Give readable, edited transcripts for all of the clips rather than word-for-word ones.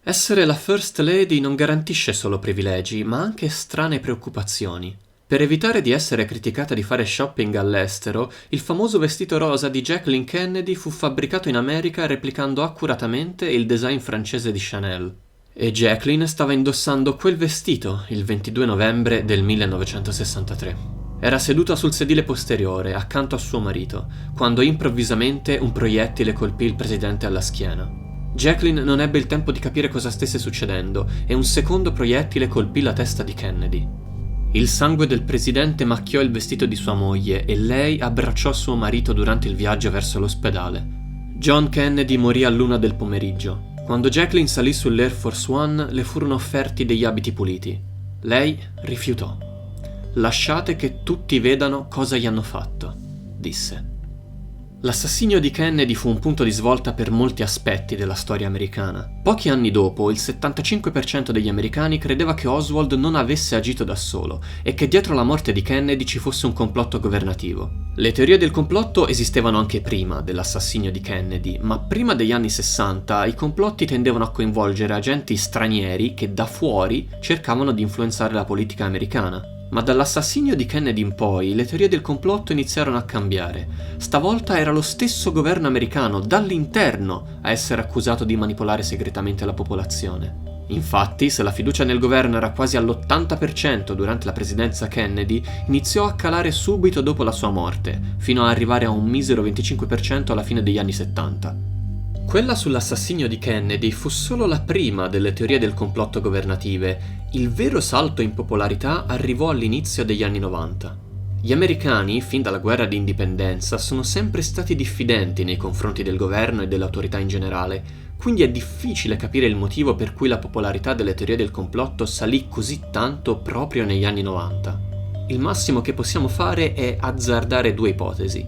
Essere la First Lady non garantisce solo privilegi, ma anche strane preoccupazioni. Per evitare di essere criticata di fare shopping all'estero, il famoso vestito rosa di Jacqueline Kennedy fu fabbricato in America replicando accuratamente il design francese di Chanel. E Jacqueline stava indossando quel vestito il 22 novembre del 1963. Era seduta sul sedile posteriore, accanto a suo marito, quando improvvisamente un proiettile colpì il presidente alla schiena. Jacqueline non ebbe il tempo di capire cosa stesse succedendo e un secondo proiettile colpì la testa di Kennedy. Il sangue del presidente macchiò il vestito di sua moglie e lei abbracciò suo marito durante il viaggio verso l'ospedale. John Kennedy morì all'1 del pomeriggio. Quando Jacqueline salì sull'Air Force One le furono offerti degli abiti puliti. Lei rifiutò. «Lasciate che tutti vedano cosa gli hanno fatto», disse. L'assassinio di Kennedy fu un punto di svolta per molti aspetti della storia americana. Pochi anni dopo, il 75% degli americani credeva che Oswald non avesse agito da solo e che dietro la morte di Kennedy ci fosse un complotto governativo. Le teorie del complotto esistevano anche prima dell'assassinio di Kennedy, ma prima degli anni 60 i complotti tendevano a coinvolgere agenti stranieri che da fuori cercavano di influenzare la politica americana. Ma dall'assassinio di Kennedy in poi le teorie del complotto iniziarono a cambiare. Stavolta era lo stesso governo americano, dall'interno, a essere accusato di manipolare segretamente la popolazione. Infatti, se la fiducia nel governo era quasi all'80% durante la presidenza Kennedy, iniziò a calare subito dopo la sua morte, fino ad arrivare a un misero 25% alla fine degli anni 70. Quella sull'assassinio di Kennedy fu solo la prima delle teorie del complotto governative. Il vero salto in popolarità arrivò all'inizio degli anni 90. Gli americani, fin dalla guerra di indipendenza, sono sempre stati diffidenti nei confronti del governo e delle autorità in generale, quindi è difficile capire il motivo per cui la popolarità delle teorie del complotto salì così tanto proprio negli anni 90. Il massimo che possiamo fare è azzardare due ipotesi.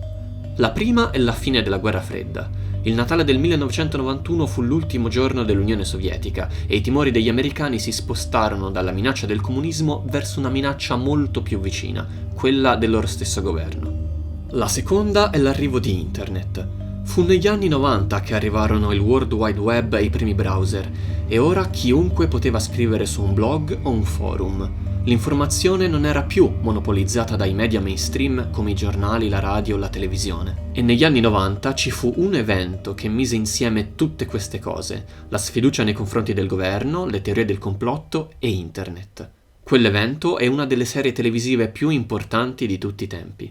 La prima è la fine della guerra fredda. Il Natale del 1991 fu l'ultimo giorno dell'Unione Sovietica e i timori degli americani si spostarono dalla minaccia del comunismo verso una minaccia molto più vicina, quella del loro stesso governo. La seconda è l'arrivo di Internet. Fu negli anni 90 che arrivarono il World Wide Web e i primi browser, e ora chiunque poteva scrivere su un blog o un forum. L'informazione non era più monopolizzata dai media mainstream come i giornali, la radio o la televisione. E negli anni 90 ci fu un evento che mise insieme tutte queste cose: la sfiducia nei confronti del governo, le teorie del complotto e Internet. Quell'evento è una delle serie televisive più importanti di tutti i tempi.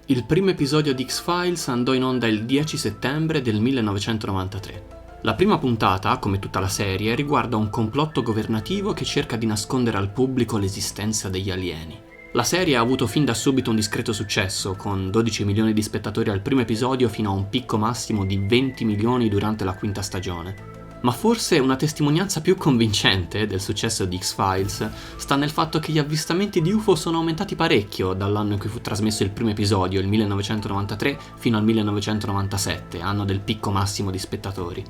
Il primo episodio di X-Files andò in onda il 10 settembre del 1993. La prima puntata, come tutta la serie, riguarda un complotto governativo che cerca di nascondere al pubblico l'esistenza degli alieni. La serie ha avuto fin da subito un discreto successo, con 12 milioni di spettatori al primo episodio fino a un picco massimo di 20 milioni durante la quinta stagione. Ma forse una testimonianza più convincente del successo di X-Files sta nel fatto che gli avvistamenti di UFO sono aumentati parecchio dall'anno in cui fu trasmesso il primo episodio, il 1993, fino al 1997, anno del picco massimo di spettatori.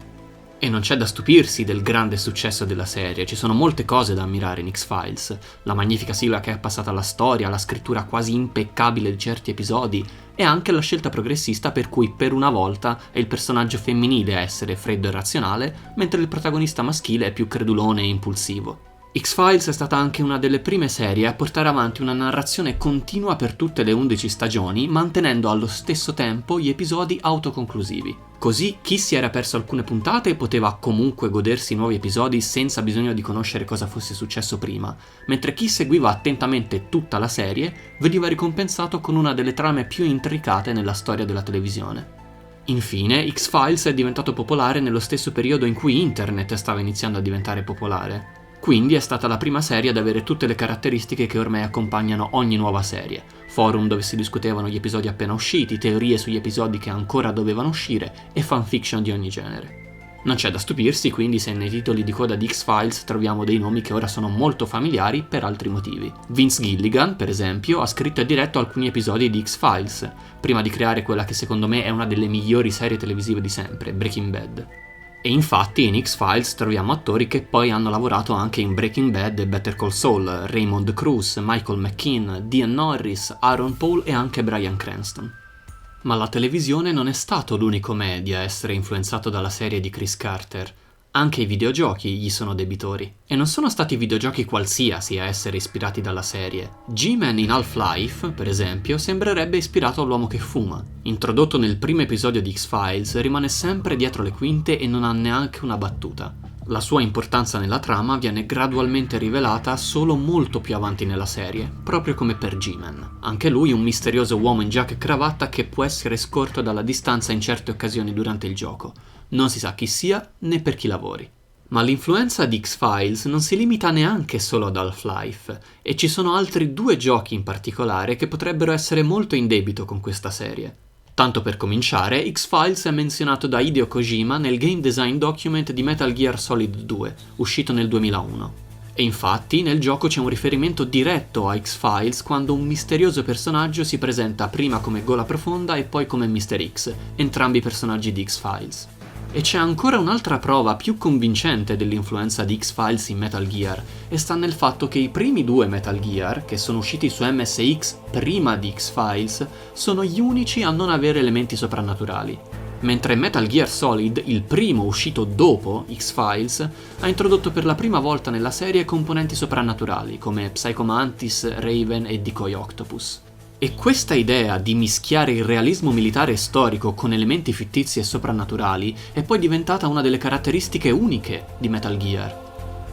E non c'è da stupirsi del grande successo della serie, ci sono molte cose da ammirare in X-Files, la magnifica sigla che è passata alla storia, la scrittura quasi impeccabile di certi episodi e anche la scelta progressista per cui per una volta è il personaggio femminile a essere freddo e razionale, mentre il protagonista maschile è più credulone e impulsivo. X-Files è stata anche una delle prime serie a portare avanti una narrazione continua per tutte le 11 stagioni, mantenendo allo stesso tempo gli episodi autoconclusivi. Così chi si era perso alcune puntate poteva comunque godersi nuovi episodi senza bisogno di conoscere cosa fosse successo prima, mentre chi seguiva attentamente tutta la serie veniva ricompensato con una delle trame più intricate nella storia della televisione. Infine, X-Files è diventato popolare nello stesso periodo in cui Internet stava iniziando a diventare popolare. Quindi è stata la prima serie ad avere tutte le caratteristiche che ormai accompagnano ogni nuova serie: forum dove si discutevano gli episodi appena usciti, teorie sugli episodi che ancora dovevano uscire e fanfiction di ogni genere. Non c'è da stupirsi quindi se nei titoli di coda di X-Files troviamo dei nomi che ora sono molto familiari per altri motivi. Vince Gilligan, per esempio, ha scritto e diretto alcuni episodi di X-Files, prima di creare quella che secondo me è una delle migliori serie televisive di sempre, Breaking Bad. E infatti in X-Files troviamo attori che poi hanno lavorato anche in Breaking Bad e Better Call Saul: Raymond Cruz, Michael McKean, Dean Norris, Aaron Paul e anche Bryan Cranston. Ma la televisione non è stato l'unico media a essere influenzato dalla serie di Chris Carter. Anche i videogiochi gli sono debitori. E non sono stati videogiochi qualsiasi a essere ispirati dalla serie. G-Man in Half-Life, per esempio, sembrerebbe ispirato all'uomo che fuma. Introdotto nel primo episodio di X-Files, rimane sempre dietro le quinte e non ha neanche una battuta. La sua importanza nella trama viene gradualmente rivelata solo molto più avanti nella serie, proprio come per G-Man. Anche lui un misterioso uomo in giacca e cravatta che può essere scorto dalla distanza in certe occasioni durante il gioco. Non si sa chi sia né per chi lavori. Ma l'influenza di X-Files non si limita neanche solo ad Half-Life, e ci sono altri 2 giochi in particolare che potrebbero essere molto in debito con questa serie. Tanto per cominciare, X-Files è menzionato da Hideo Kojima nel game design document di Metal Gear Solid 2, uscito nel 2001. E infatti nel gioco c'è un riferimento diretto a X-Files quando un misterioso personaggio si presenta prima come Gola Profonda e poi come Mr. X, entrambi personaggi di X-Files. E c'è ancora un'altra prova più convincente dell'influenza di X-Files in Metal Gear, e sta nel fatto che i primi 2 Metal Gear, che sono usciti su MSX prima di X-Files, sono gli unici a non avere elementi soprannaturali. Mentre Metal Gear Solid, il primo uscito dopo X-Files, ha introdotto per la prima volta nella serie componenti soprannaturali, come Psycho Mantis, Raven e Decoy Octopus. E questa idea di mischiare il realismo militare e storico con elementi fittizi e soprannaturali è poi diventata una delle caratteristiche uniche di Metal Gear.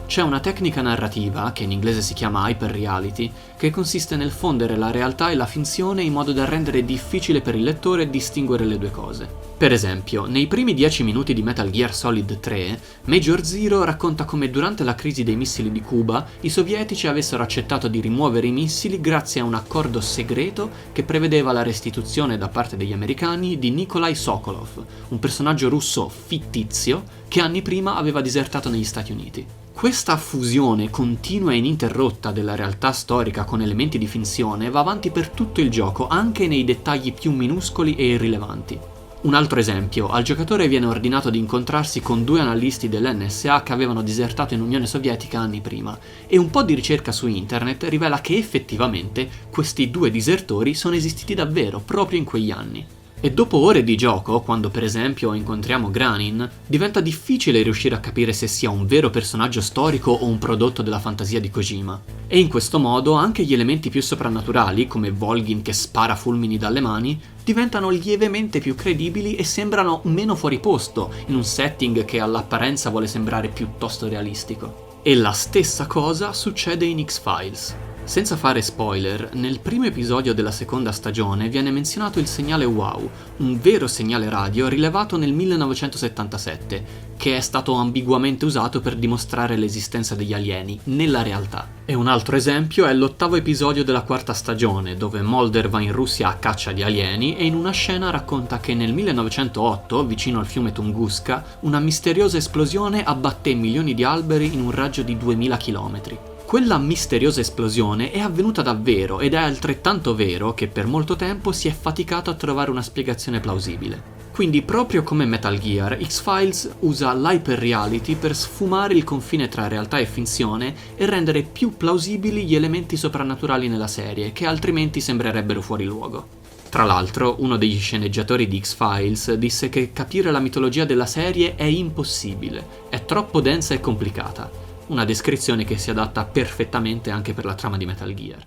C'è una tecnica narrativa, che in inglese si chiama hyperreality, che consiste nel fondere la realtà e la finzione in modo da rendere difficile per il lettore distinguere le 2 cose. Per esempio, nei primi 10 minuti di Metal Gear Solid 3, Major Zero racconta come durante la crisi dei missili di Cuba i sovietici avessero accettato di rimuovere i missili grazie a un accordo segreto che prevedeva la restituzione da parte degli americani di Nikolai Sokolov, un personaggio russo fittizio che anni prima aveva disertato negli Stati Uniti. Questa fusione continua e ininterrotta della realtà storica con elementi di finzione va avanti per tutto il gioco, anche nei dettagli più minuscoli e irrilevanti. Un altro esempio, al giocatore viene ordinato di incontrarsi con 2 analisti dell'NSA che avevano disertato in Unione Sovietica anni prima, e un po' di ricerca su internet rivela che effettivamente questi 2 disertori sono esistiti davvero proprio in quegli anni. E dopo ore di gioco, quando per esempio incontriamo Granin, diventa difficile riuscire a capire se sia un vero personaggio storico o un prodotto della fantasia di Kojima. E in questo modo anche gli elementi più soprannaturali, come Volgin che spara fulmini dalle mani, diventano lievemente più credibili e sembrano meno fuori posto in un setting che all'apparenza vuole sembrare piuttosto realistico. E la stessa cosa succede in X-Files. Senza fare spoiler, nel primo episodio della seconda stagione viene menzionato il segnale WOW, un vero segnale radio rilevato nel 1977, che è stato ambiguamente usato per dimostrare l'esistenza degli alieni nella realtà. E un altro esempio è l'8º episodio della quarta stagione, dove Mulder va in Russia a caccia di alieni e in una scena racconta che nel 1908, vicino al fiume Tunguska, una misteriosa esplosione abbatté milioni di alberi in un raggio di 2000 km. Quella misteriosa esplosione è avvenuta davvero ed è altrettanto vero che per molto tempo si è faticato a trovare una spiegazione plausibile. Quindi proprio come Metal Gear, X-Files usa l'hyperreality per sfumare il confine tra realtà e finzione e rendere più plausibili gli elementi soprannaturali nella serie, che altrimenti sembrerebbero fuori luogo. Tra l'altro, uno degli sceneggiatori di X-Files disse che capire la mitologia della serie è impossibile, è troppo densa e complicata. Una descrizione che si adatta perfettamente anche per la trama di Metal Gear.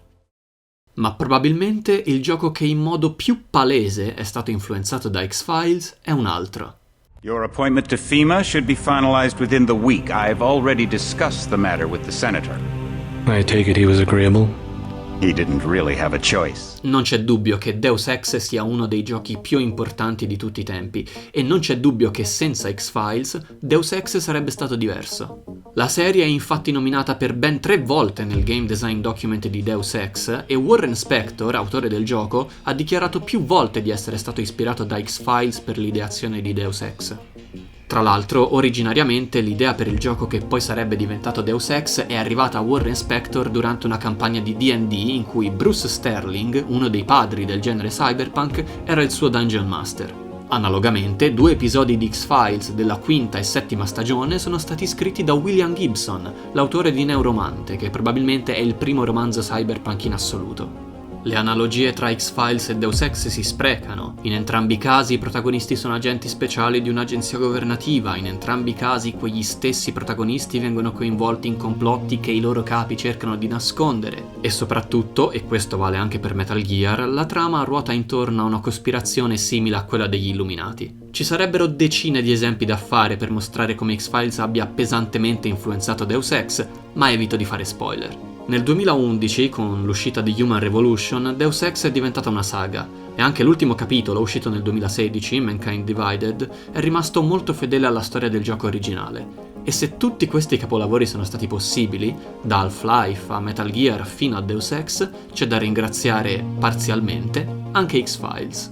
Ma probabilmente il gioco che in modo più palese è stato influenzato da X-Files è un altro. Your appointment to FEMA should be finalized within the week. I've already discussed the matter with the senator. I take it he was agreeable? He didn't really have a choice. Non c'è dubbio che Deus Ex sia uno dei giochi più importanti di tutti i tempi, e non c'è dubbio che senza X-Files Deus Ex sarebbe stato diverso. La serie è infatti nominata per ben 3 volte nel game design document di Deus Ex, e Warren Spector, autore del gioco, ha dichiarato più volte di essere stato ispirato da X-Files per l'ideazione di Deus Ex. Tra l'altro, originariamente l'idea per il gioco che poi sarebbe diventato Deus Ex è arrivata a Warren Spector durante una campagna di D&D in cui Bruce Sterling, uno dei padri del genere cyberpunk, era il suo Dungeon Master. Analogamente, 2 episodi di X-Files della quinta e settima stagione sono stati scritti da William Gibson, l'autore di Neuromante, che probabilmente è il primo romanzo cyberpunk in assoluto. Le analogie tra X-Files e Deus Ex si sprecano. In entrambi i casi i protagonisti sono agenti speciali di un'agenzia governativa, in entrambi i casi quegli stessi protagonisti vengono coinvolti in complotti che i loro capi cercano di nascondere. E soprattutto, e questo vale anche per Metal Gear, la trama ruota intorno a una cospirazione simile a quella degli Illuminati. Ci sarebbero decine di esempi da fare per mostrare come X-Files abbia pesantemente influenzato Deus Ex, ma evito di fare spoiler. Nel 2011, con l'uscita di Human Revolution, Deus Ex è diventata una saga, e anche l'ultimo capitolo, uscito nel 2016, Mankind Divided, è rimasto molto fedele alla storia del gioco originale. E se tutti questi capolavori sono stati possibili, da Half-Life a Metal Gear fino a Deus Ex, c'è da ringraziare, parzialmente, anche X-Files.